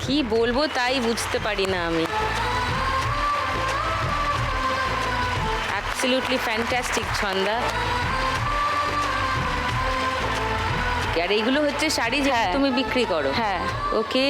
কি বলবো তাই বুঝতে পারি না আমি। Absolutely fantastic Chhanda. আর এইগুলো হচ্ছে শাড়ি যা তুমি বিক্রি করো? হ্যাঁ। ওকে।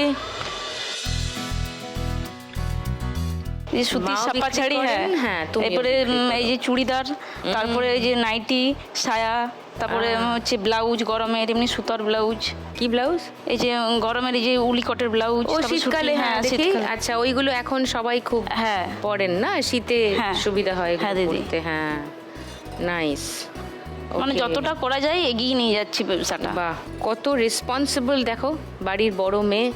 এই সুতির ছাপা শাড়ি, হ্যাঁ। এরপরে এই যে চুড়িদার, তারপরে এই যে নাইটি, সায়া, তারপরে হচ্ছে ব্লাউজ গরমের, এমনি সুতার ব্লাউজ। কি ব্লাউজ? এই যে গরমের এই যে উলি কটের ব্লাউজ। ও শীতকালে, হ্যাঁ দেখি। আচ্ছা, ওইগুলো এখন সবাই খুব পরেন না, শীতে সুবিধা হয় পরতে। হ্যাঁ, নাইস। মানে যতটা করা যায় এগিয়ে নিয়ে যাচ্ছি ব্যবসাটা। বাহ, কত রেসপন্সিবল দেখো, বাড়ির বড় মেয়ে।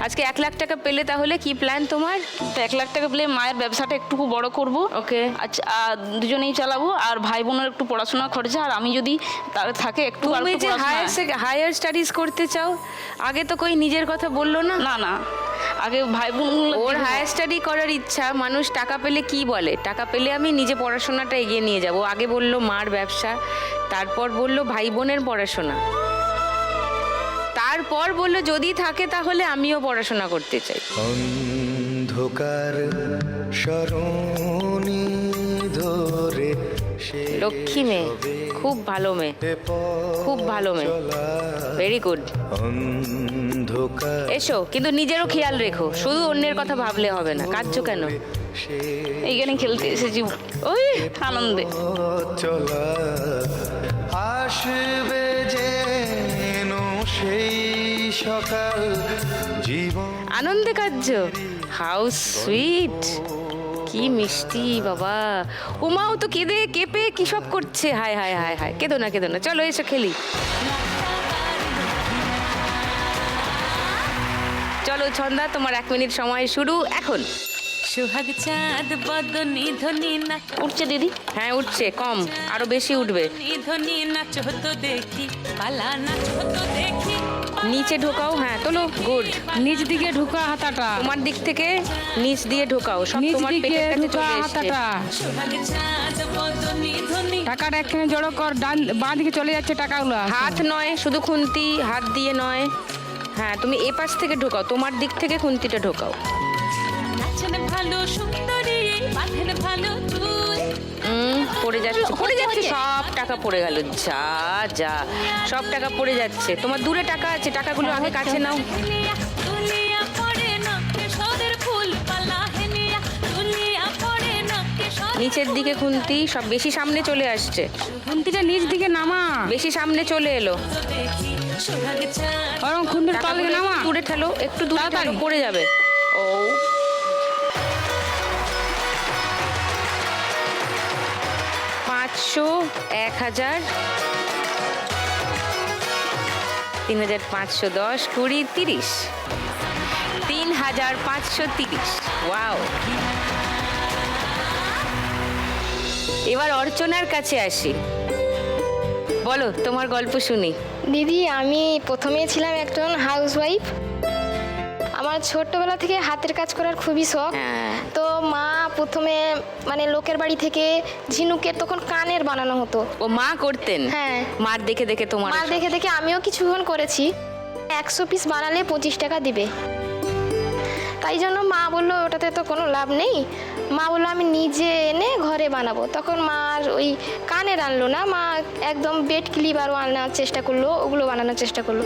আজকে 1 লাখ টাকা পেলে তাহলে কি প্ল্যান তোমার? 1 লাখ টাকা পেলে মায়ের ব্যবসাটা একটু বড় করব। ওকে। আচ্ছা, দুজনেই চালাবো, আর ভাই বোনের একটু পড়াশোনার খরচা, আর আমি যদি তার থাকে একটু। তুমি যে হায়ার স্টাডিজ করতে চাও, আগে তো কই নিজের কথা বললো না? না না, আগে ভাই বোন। ওর হায়ার স্টাডি করার ইচ্ছা। মানুষ টাকা পেলে কি বলে? টাকা পেলে আমি নিজে পড়াশোনাটা এগিয়ে নিয়ে যাব। আগে বললো মার ব্যবসা, তারপর বললো ভাই বোনের পড়াশোনা, তারপর বললো যদি থাকে তাহলে আমিও পড়াশোনা করতে চাই। অন্ধকার সরণি ধরে লক্ষ্মী মেয়ে, খুব ভালো মেয়ে, খুব ভালো মেয়ে, ভেরি গুড। এসো, কিন্তু নিজেরও খেয়াল রেখো, শুধু অন্যের কথা ভাবলে হবে না। কাঁদছো কেন? এইখানে খেলতে এসেছি ওই আনন্দে। চলা আসবে যেন সেই সকাল জীবন। আনন্দে কাঁদছো? হাউ সুইট, কি মিষ্টি বাবা। উমাও তো কেঁদে কেঁপে কি সব করছে। হায় হায় হায় হায়, কেঁদো না কেঁদো না, চলো এসো খেলি। চলো ছন্দা, তোমার 1 মিনিট সময় শুরু এখন। সোহাগ চাঁদ বদনি ধ্বনি নাচ। উঠছে দিদি? হ্যাঁ উঠছে, কম, আরো বেশি উঠবে। ধ্বনি নাচ হতো দেখি, পালা নাচ হতো দেখি। নিচে ঢোকাও, হ্যাঁ তোলো, গুড। নিচ দিকে ঢুকা হাতাটা, তোমার দিক থেকে নিচ দিয়ে ঢোকাও, সব নিচ তোমার দিকে পেটের কাছে ঢুকা চলে এসেছে। হাতাটা। সোহাগ চাঁদ বদনি ধ্বনি। টাকাটা এখানে জড়ো কর, ডান বাঁ দিকে চলে যাচ্ছে টাকাগুলো। হাত নয়, শুধু খুন্তি, হাত দিয়ে নয়। হ্যাঁ, তুমি এ পাশ থেকে ঢোকাও, তোমার দিক থেকে খুন্তিটা ঢোকাও। নাচেন ভালো সুন্দরী, বাঁধেন ভালো চুল। পড়ে যাচ্ছে, পড়ে যাচ্ছে, সব টাকা পড়ে গেল। যা যা, সব টাকা পড়ে যাচ্ছে। তোমার দূরে টাকা আছে, টাকাগুলো আগে কাছে নাও। হেলিয়া তুলিয়া পড়ে না কেশরের ফুল পালা। হেলিয়া তুলিয়া পড়ে না কেশর। নিচের দিকে খুন্তি, সব বেশি সামনে চলে আসছে। খুন্তিটা নিচ দিকে নামা, বেশি সামনে চলে এলো। দেখি সোহাগ চাঁদ। বরং খুন্তির তল দিকে নামা। দূরে ঠেলো, একটু দূরে ঠেলো, তাড়াতাড়ি। পড়ে যাবে। ও 500, 1000, 3510, 20, 30, 3530। ওয়াও। এবার অর্চনার কাছে আসি, বলো তোমার গল্প শুনি। দিদি, আমি প্রথমে ছিলাম একজন হাউসওয়াইফ। আমার ছোট্টবেলা থেকে হাতের কাজ করার খুবই শখ। হ্যাঁ। তো মা প্রথমে মানে লোকের বাড়ি থেকে ঝিনুকের তখন কানের বানানো হতো। ও মা করতেন? হ্যাঁ। মার দেখে দেখে তোমার? মা দেখে দেখে আমিও কিছুক্ষণ করেছি। 100 পিস বানালে 25 টাকা দিবে। তাই জন্য মা বললো ওটাতে তো কোনো লাভ নেই। মা বললো আমি নিজে এনে ঘরে বানাবো। তখন মা আর ওই কানের আনলো না, মা একদম বেড ক্লিপ আরও আনার চেষ্টা করলো, ওগুলো বানানোর চেষ্টা করলো।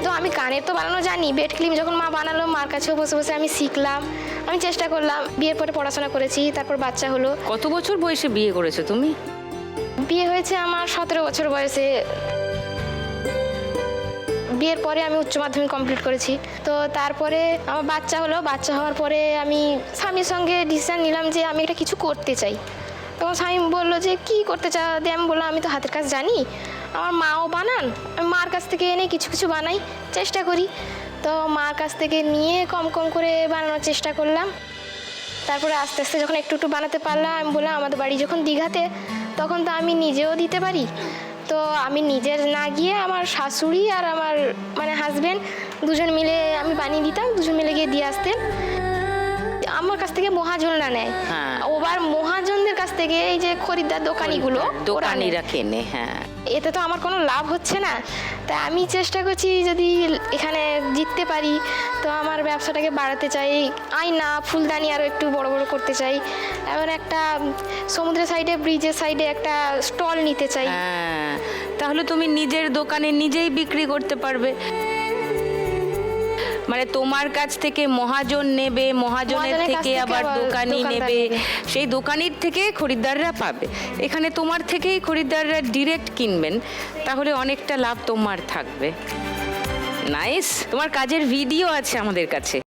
তো আমি কানের তো বানানো জানি, বেড ক্লিপ যখন মা বানালো মার কাছেও বসে বসে আমি শিখলাম, আমি চেষ্টা করলাম। বিয়ের পরে পড়াশোনা করেছি, তারপর বাচ্চা হলো। কত বছর বয়সে বিয়ে করেছো তুমি? বিয়ে হয়েছে আমার 17 বছর বয়সে। বিয়ের পরে আমি উচ্চ মাধ্যমিক কমপ্লিট করেছি। তো তারপরে আমার বাচ্চা হলো, বাচ্চা হওয়ার পরে আমি স্বামীর সঙ্গে ডিসিশন নিলাম যে আমি এটা কিছু করতে চাই। তখন স্বামী বললো যে কি করতে চাও? দিয়ে আমি বললাম আমি তো হাতের কাজ জানি, আমার মাও বানান, আমি মার কাছ থেকে এনে কিছু কিছু বানাই, চেষ্টা করি। তো মার কাছ থেকে নিয়ে কম কম করে বানানোর চেষ্টা করলাম। তারপরে আস্তে আস্তে যখন একটু একটু বানাতে পারলাম, আমি বললাম আমাদের বাড়ি যখন দীঘাতে, তখন তো আমি নিজেও দিতে পারি। তো আমি নিজের না গিয়ে আমার শাশুড়ি আর আমার মানে হাজব্যান্ড দুজন মিলে আমি বানিয়ে দিতাম, দুজন মিলে গিয়ে দিয়ে আসতেন। আমার কাছ থেকে মহাজন না নেয়, হ্যাঁ। ওবার মহাজনদের কাছ থেকে এই যে খরিদ্দার দোকানিগুলো দোকানিরা কেনে। হ্যাঁ। এতে তো আমার কোনো লাভ হচ্ছে না। তাই আমি চেষ্টা করছি যদি এখানে জিততে পারি তো আমার ব্যবসাটাকে বাড়াতে চাই, আয়না ফুলদানি আরও একটু বড় বড় করতে চাই, এবার একটা সমুদ্রের সাইডে ব্রিজের সাইডে একটা স্টল নিতে চাই। হ্যাঁ, তাহলে তুমি নিজের দোকানে নিজেই বিক্রি করতে পারবে। মানে তোমার কাছ থেকে মহাজন নেবে, মহাজনের মহাজনের কাছ থেকে থেকে আবার আবার দোকানি দোকানদার নেবে, নেবে। সেই দোকানির থেকে খরিদ্দাররা পাবে। এখানে তোমার থেকেই খরিদ্দাররা ডিরেক্ট কিনবেন, তাহলে অনেকটা লাভ তোমার থাকবে। নাইস। তোমার কাজের ভিডিও আছে আমাদের কাছে,